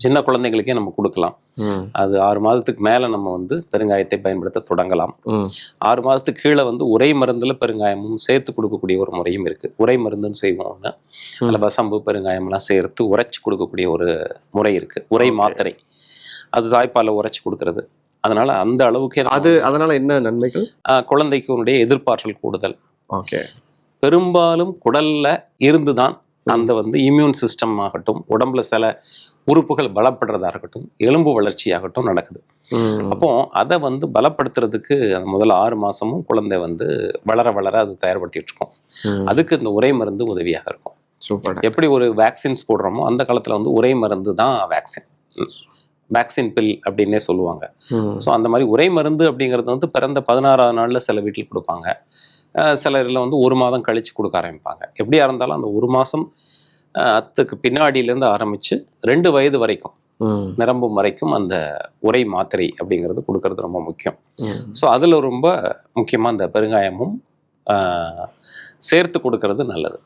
சின்ன குழந்தைங்களுக்கே நம்ம கொடுக்கலாம். அது 6 மாதத்துக்கு மேலே நம்ம வந்து பெருங்காயத்தை பயன்படுத்த தொடங்கலாம். 6 மாதத்துக்கு கீழே வந்து உரை மருந்தில் பெருங்காயமும் சேர்த்து கொடுக்கக்கூடிய ஒரு முறையும் இருக்குது. உரை மருந்துன்னு செய்வோம் ஒன்று, அதில் வசம்பு பெருங்காயம்லாம் சேர்த்து உரைச்சி கொடுக்கக்கூடிய ஒரு முறை இருக்குது. உரை மாத்திரை, அது தாய்ப்பாலை உரைச்சி கொடுக்கறது. அதனால அந்த அளவுக்கு அதனால என்ன நன்மைகள்? குழந்தைக்கு எதிர்ப்பாற்றல் கூடுதல். ஓகே. பெரும்பாலும் குடல்ல இருந்து தான் அந்த வந்து இம்யூன் சிஸ்டம் ஆகட்டும், உடம்புல சில உறுப்புகள் பலப்படுறதா இருக்கட்டும், எலும்பு வளர்ச்சியாகட்டும் நடக்குது. அப்போ அதை வந்து பலப்படுத்துறதுக்கு முதல்ல 6 மாசமும் குழந்தை வந்து வளர வளர அது தயார்படுத்திட்டு இருக்கோம். அதுக்கு இந்த உரை மருந்து உதவியாக இருக்கும். சூப்பர். எப்படி ஒரு வேக்சின்ஸ் போடுறோமோ அந்த காலத்துல வந்து உரை மருந்து தான் வேக்சின் பில் அப்படின்னே சொல்லுவாங்க. ஸோ அந்த மாதிரி உரை மருந்து அப்படிங்கிறது வந்து பிறந்த 16ஆவது நாள்ல சில வீட்டில் கொடுப்பாங்க. சிலரில் வந்து 1 மாதம் கழித்து கொடுக்க ஆரம்பிப்பாங்க. எப்படியா இருந்தாலும் அந்த 1 மாதம் அத்துக்கு பின்னாடியிலேருந்து ஆரம்பித்து 2 வயது வரைக்கும் நிரம்பும் வரைக்கும் அந்த உரை மாத்திரை அப்படிங்கிறது கொடுக்கறது ரொம்ப முக்கியம். ஸோ அதில் ரொம்ப முக்கியமாக அந்த பெருங்காயமும் சேர்த்து கொடுக்கறது நல்லது.